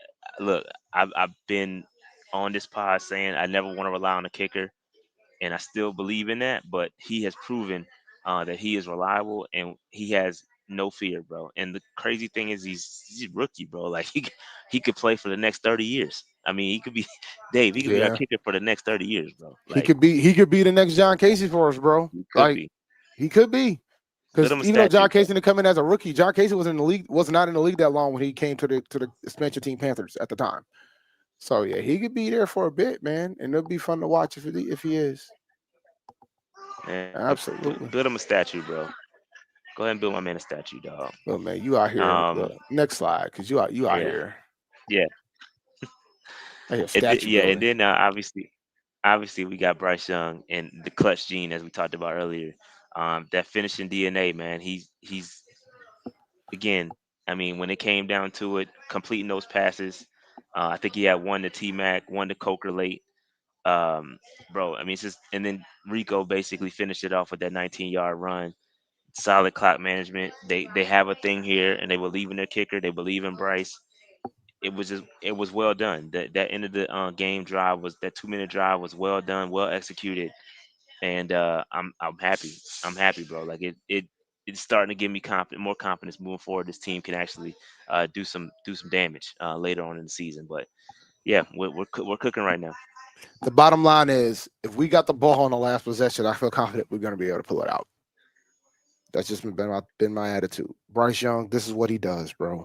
look, I've been on this pod saying I never want to rely on a kicker, and I still believe in that. But he has proven that he is reliable and he has no fear, bro. And the crazy thing is he's a rookie, bro. Like he could play for the next 30 years. I mean, he could be Dave. He could be our yeah, kicker for the next 30 years, bro. Like he could be the next John Casey for us, bro. he could Like be. he could be. Build Because him a even though statue, John bro. Casey didn't come in as a rookie, John Casey was in the league, was not in the league that long when he came to the expansion team Panthers at the time. So yeah, he could be there for a bit, man, and it'll be fun to watch if he is. Man, Absolutely. build him a statue, bro. Go ahead and build my man a statue, dog. Well, man, you out here. Um, Next slide, because you out yeah, here. yeah, I hear statue yeah, and building. then obviously we got Bryce Young and the clutch gene as we talked about earlier. That finishing DNA, man. He's again. I mean, when it came down to it, completing those passes. I think he had one to T Mac, one to Coker late. Bro, I mean, it's just and then Rico basically finished it off with that 19-yard run. Solid clock management. They have a thing here, and they believe in their kicker. They believe in Bryce. It was well done. That end of the game drive was that 2 minute drive was well done, well executed, and I'm happy. I'm happy, bro. Like it's starting to give me more confidence moving forward. This team can actually do some damage later on in the season. But yeah, we're cooking right now. The bottom line is, if we got the ball on the last possession, I feel confident we're going to be able to pull it out. That's just been my attitude. Bryce Young, this is what he does, bro.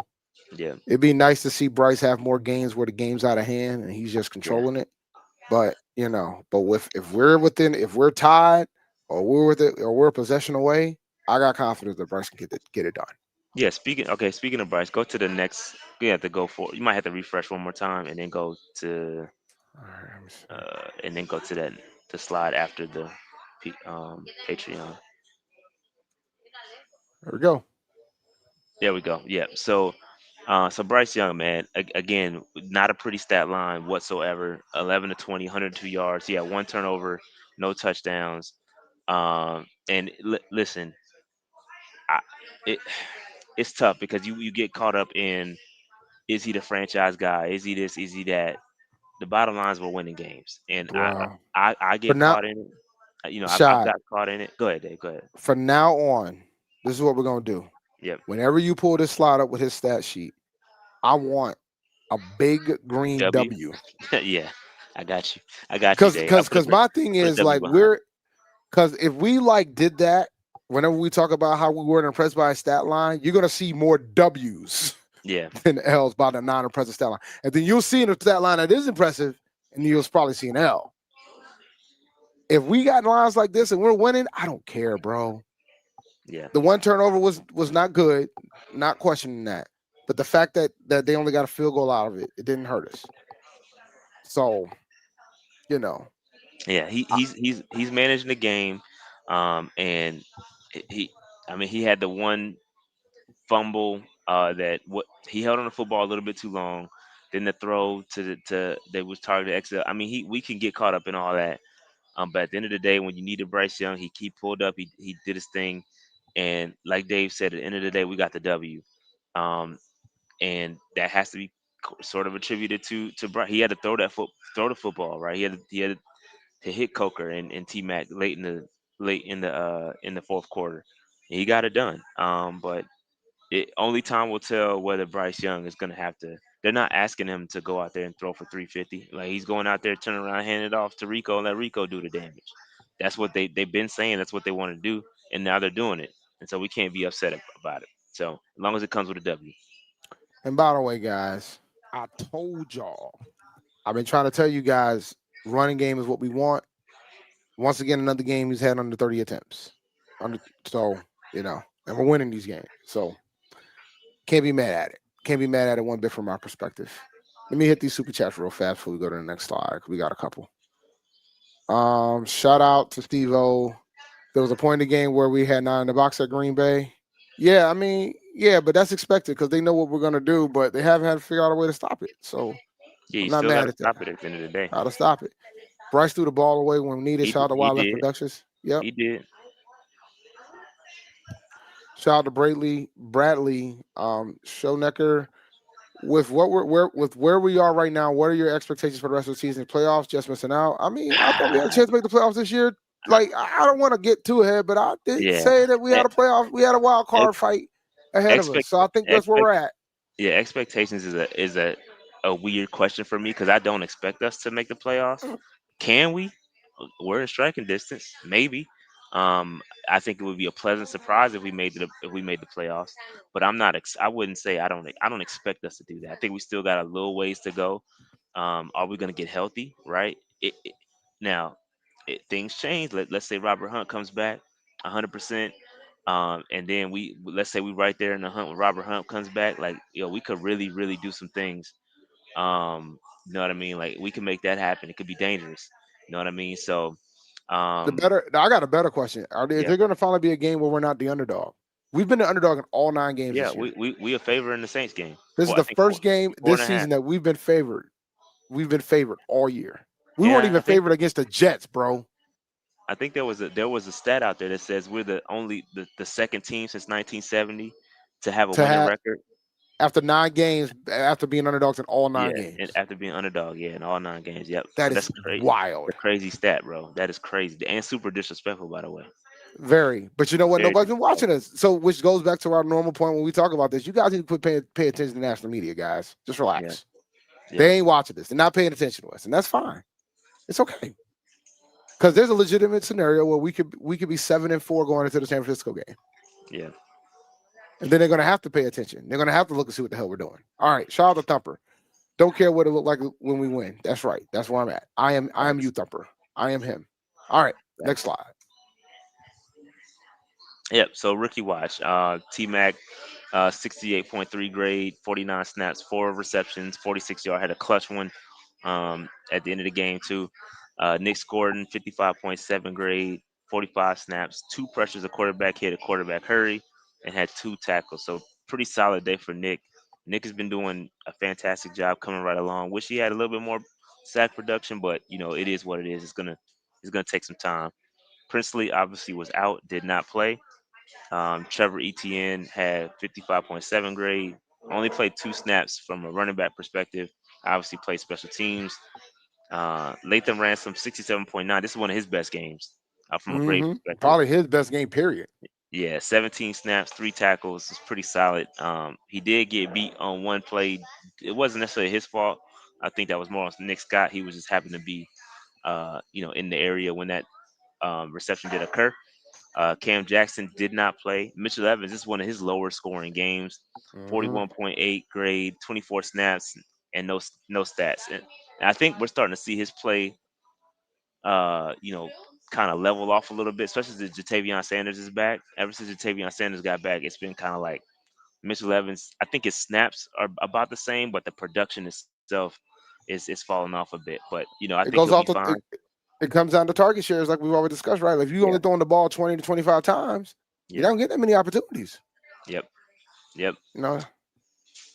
Yeah, It'd be nice to see Bryce have more games where the game's out of hand and he's just yeah, controlling it. But if we're tied or we're with it or we're a possession away, I got confidence that Bryce can get it done. yeah. Speaking of Bryce, go to the next. You have to go for. You might have to refresh one more time and then go to All right, let me see. that the slide after the Patreon. There we go. There we go. Yeah. So Bryce Young, man, again, not a pretty stat line whatsoever. 11 to 20, 102 yards. He had one turnover, no touchdowns. And listen, I, it it's tough because you get caught up in, is he the franchise guy? Is he this? Is he that? The bottom line is we're winning games, and Well, I for get now, caught in it. I've shot. got caught in it. Go ahead, Dave. Go ahead. From now on, this is what we're gonna do. Yep. Whenever you pull this slide up with his stat sheet, I want a big green W. W. Yeah, I got you. I got you, Cause Dave. cause cause my thing Put a is W like behind it. cause if we like did that, whenever we talk about how we weren't impressed by a stat line, you're gonna see more W's Yeah. than L's by the non-impressive stat line. And then you'll see in a stat line that is impressive, and you'll probably see an L. If we got lines like this and we're winning, I don't care, bro. Yeah. The one turnover was not good, not questioning that. But the fact that they only got a field goal out of it, it didn't hurt us. So, you know, Yeah. I- He's managing the game, and he, I mean, he had the one fumble that what he held on the football a little bit too long. Then the throw to that was targeted exit. I mean, we can get caught up in all that. But at the end of the day, when you needed Bryce Young, he pulled up, he did his thing, and like Dave said, at the end of the day, we got the W. Um, and that has to be sort of attributed to Bryce. He had to throw the football, right? He had to hit Coker and T Mac late in the fourth quarter. And he got it done. But only time will tell whether Bryce Young is going to have to. They're not asking him to go out there and throw for 350. Like he's going out there, turn around, hand it off to Rico, and let Rico do the damage. That's what they've been saying. That's what they want to do, and now they're doing it. And so we can't be upset about it. So as long as it comes with a W. and by the way, guys, I told y'all. I've been trying to tell you guys, running game is what we want. Once again, another game he's had under 30 attempts. So, and we're winning these games. So can't be mad at it. Can't be mad at it one bit from my perspective. Let me hit these super chats real fast before we go to the next slide. We got a couple. Shout out to Steve O. There was a point in the game where we had 9 in the box at Green Bay. Yeah, I mean, yeah, but that's expected because they know what we're gonna do, but they haven't had to figure out a way to stop it. So Yeah, I'm you not still got mad to at that. stop it at the end of the day. How to stop it. Bryce threw the ball away when needed. Shout out to He Wildlife did. Productions. Yep. He did. Shout out to Bradley, Shownecker. With what with where we are right now, what are your expectations for the rest of the season? Playoffs, just missing out. I mean, I thought we had a chance to make the playoffs this year. Like, I don't want to get too ahead, but I did Yeah. say that we had a playoff, we had a wild card Ex- fight ahead of us. expect So I think that's where expect we're at. yeah, expectations is a weird question for me because I don't expect us to make the playoffs. Can we? We're in striking distance, maybe. Um, I think it would be a pleasant surprise if we made the playoffs. But I'm not. I wouldn't say I don't expect us to do that. I think we still got a little ways to go. Are we going to get healthy? Right. Now, things change. Let's say Robert Hunt comes back, 100%. And then let's say we right there in the hunt when Robert Hunt comes back. Like, we could really really do some things. You know what I mean? Like, we can make that happen. It could be dangerous. You know what I mean? So, I got a better question. Is yeah, there going to finally be a game where we're not the underdog? We've been the underdog in all 9 games yeah, this year. we are favoring the Saints game. This is For I the think first game four this and a half. season that we've been favored. We've been favored all year. We weren't Yeah, even favored against the Jets, bro. I think there was a stat out there that says we're the second team since 1970 to have a To winning have record. after 9 games, after being underdogs in all 9 Yeah, and games. after being underdog, yeah, in all 9 games. Yep. That So is that's crazy. wild. A crazy stat, bro. That is crazy and super disrespectful, by the way. Very. But you know what? Very Nobody's been watching disrespectful. us. So, which goes back to our normal point when we talk about this. You guys need to pay attention to national media, guys. Just Yeah, relax. yeah, They ain't watching this. They're not paying attention to us, and that's fine. It's okay. Because there's a legitimate scenario where we could be 7-4 going into the San Francisco game. yeah. And then they're gonna have to pay attention. They're gonna have to look and see what the hell we're doing. All right, shout out to Thumper. Don't care what it looked like when we win. That's right. That's where I'm at. I am you, Facts, Thumper. I am him. All right, next facts. slide. Yep. So rookie watch. T Mac, 68.3 grade, 49 snaps, 4 receptions, 46 yard. Had a clutch one at the end of the game too. Nick Gordon, 55.7 grade, 45 snaps, 2 pressures, a quarterback hit, a quarterback hurry, and had 2 tackles. So pretty solid day for Nick. Nick has been doing a fantastic job coming right along. Wish he had a little bit more sack production, but it is what it is. It's gonna take some time. Princely obviously was out, did not play. Trevor Etienne had 55.7 grade, only played 2 snaps from a running back perspective. Obviously played special teams. Latham Ransom 67.9. This is one of his best games from a grade perspective. Probably his best game, period. Yeah, 17 snaps, 3 tackles. It's pretty solid. He did get beat on one play. It wasn't necessarily his fault. I think that was more on Nick Scott. He was just happened to be, in the area when that reception did occur. Cam Jackson did not play. Mitchell Evans, this is one of his lower scoring games. Mm-hmm. 41.8 grade, 24 snaps, and no stats. And I think we're starting to see his play, uh, you know, kind of level off a little bit, especially since Jatavion Sanders is back. Ever since Jatavion Sanders got back, it's been kind of like Mitchell Evans. I think his snaps are about the same, but the production itself is falling off a bit. But I think It he'll goes be off the. fine. It comes down to target shares, like we've already discussed, right? Like if you Yeah, only throwing the ball 20 to 25 times, you yeah, don't get that many opportunities. yep, yep. You know,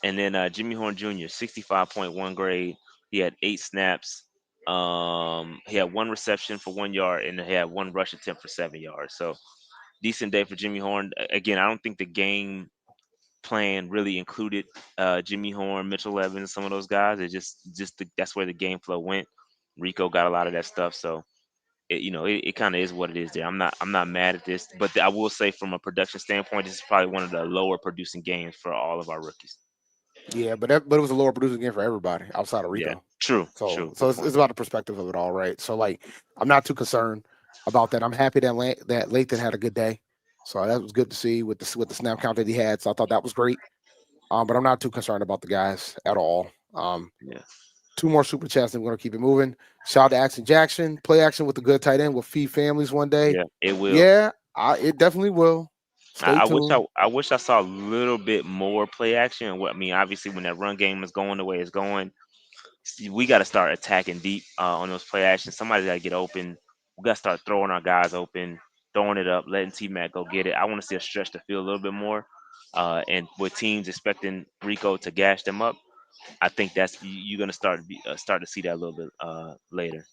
And then Jimmy Horn Jr., 65.1 grade. He had 8 snaps. He had 1 reception for 1 yard, and he had 1 rush attempt for 7 yards. So decent day for Jimmy Horn. Again, I don't think the game plan really included Jimmy Horn, Mitchell Evans, some of those guys. It that's where the game flow went. Rico got a lot of that stuff, so it kind of is what it is there. I'm not mad at this, but I will say from a production standpoint, this is probably one of the lower producing games for all of our rookies. yeah, but it was a lower producing game for everybody outside of Yeah, Rico. true, So true. so Good it's, point. it's about the perspective of it all, right? So like, I'm not too concerned about that. I'm happy that Lathan had a good day. So that was good to see with the snap count that he had. So I thought that was great. But I'm not too concerned about the guys at all. 2 more super chats and we're gonna keep it moving. Shout out to Action Jackson. Play action with a good tight end will feed families one day. Yeah, it will. Yeah, it definitely will. Stay tuned. I wish I saw a little bit more play action. I mean, obviously, when that run game is going the way it's going, we got to start attacking deep on those play actions. Somebody's got to get open. We got to start throwing our guys open, throwing it up, letting T Mac go get it. I want to see us stretch the field a little bit more. And with teams expecting Rico to gash them up, I think you're gonna start to see that a little bit later.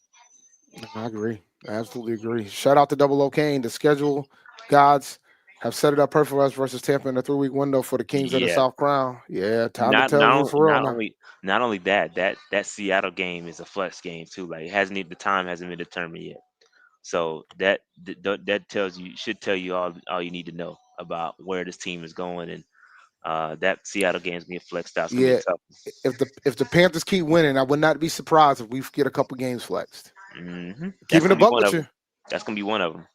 I agree. I absolutely agree. Shout out to Double O Kane. The schedule gods have set it up perfect for us versus Tampa in a 3-week window for the Kings of the South Crown. Yeah, time to tell you for real. Not only that Seattle game is a flex game too. Like the time hasn't been determined yet. So that should tell you all you need to know about where this team is going, and that Seattle game is gonna get flexed out. It's gonna be tough. If the Panthers keep winning, I would not be surprised if we get a couple games flexed. Mm-hmm. Keeping it buck with you. That's gonna be one of them.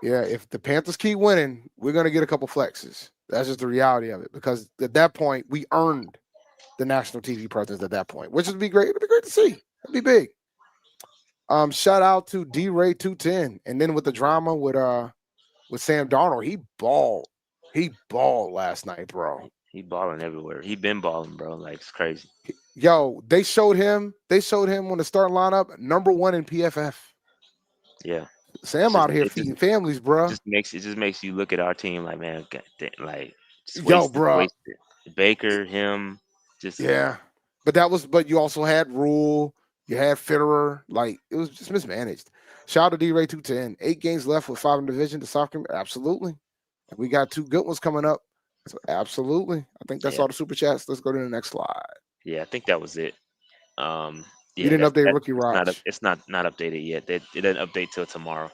Yeah, if the Panthers keep winning, we're gonna get a couple flexes. That's just the reality of it. Because at that point, we earned the national TV presence. At that point, which would be great. It'd be great to see. It'd be big. Shout out to D-Ray 210, and then with the drama with Sam Darnold, he balled. He balled last night, bro. He balling everywhere. He been balling, bro. Like it's crazy. Yo, they showed him on the starting lineup, #1 in PFF. Yeah. Sam out here feeding families, bro. It just makes you look at our team like, man, like bro. Baker, him, just yeah. But you also had Rule, you had Fitterer, like it was just mismanaged. Shout out to D-Ray 210. 8 games left with 5 in division. The South Carolina, absolutely. And we got 2 good ones coming up. So absolutely. I think that's all the super chats. Let's go to the next slide. Yeah, I think that was it. You didn't update Rookie Raj. It's not updated yet. It didn't update till tomorrow.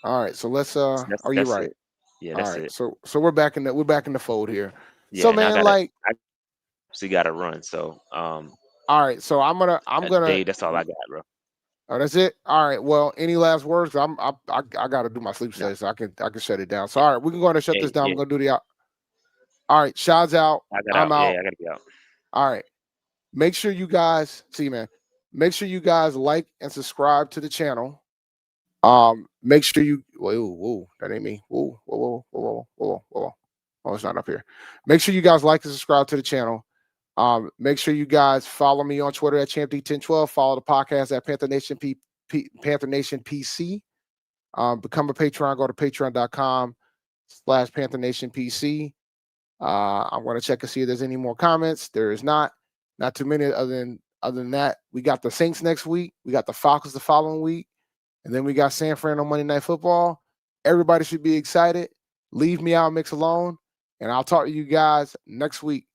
All right, so let's you're right. It. Yeah, that's it. So we're back in the fold here. Yeah, so man, I got to run. So all right, so I'm gonna that's all I got, bro. Oh, that's it. All right. Well, any last words? I got to do my sleep study, so I can shut it down. So all right, we can go ahead and shut this down. I'm gonna do the out. All right, Shad's out. I'm out. Yeah, I gotta be out. All right. Make sure you guys Make sure you guys like and subscribe to the channel. Make sure you whoa, that ain't me. Whoa. Oh, it's not up here. Make sure you guys like and subscribe to the channel. Make sure you guys follow me on Twitter at ChampD1012. Follow the podcast at Panther Nation Panther Nation PC. Become a Patreon. Go to patreon.com/Panther Nation PC. I'm going to check and see if there's any more comments. There is not too many. Other than that, we got the Saints next week. We got the Falcons the following week, and then we got San Fran on Monday Night Football. Everybody should be excited. Leave Meow Mix alone, and I'll talk to you guys next week.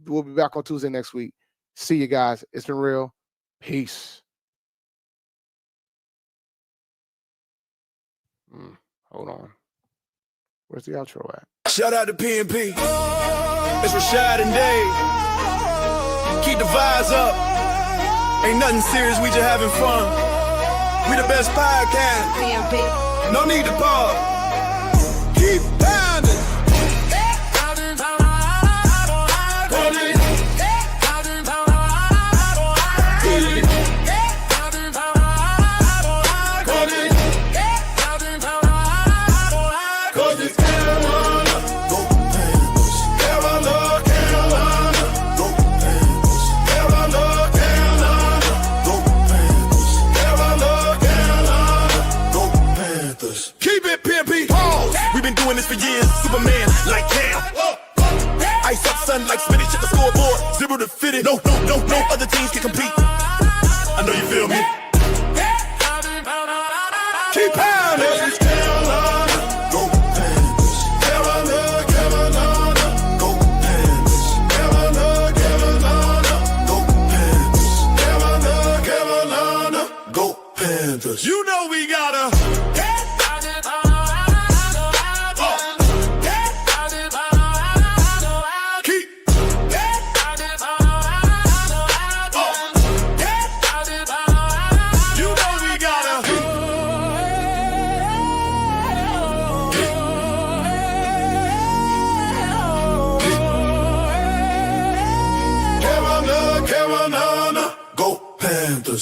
We'll be back on Tuesday next week. See you guys. It's been real. Peace. Hold on. Where's the outro at? Shout out to PNP. It's Rashad and Dave. Keep the vibes up. Ain't nothing serious, we just having fun. We the best podcast. PNP. No need to pause. Keep pounding. This for years, Superman like Cam. Ice up, sun like spinach at the scoreboard. 0 to 50. No other teams can compete. I know you feel me. Keep pounding. Carolina, go Panthers. Carolina, go Panthers. Carolina, go Panthers. You know we gotta.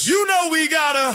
You know we gotta.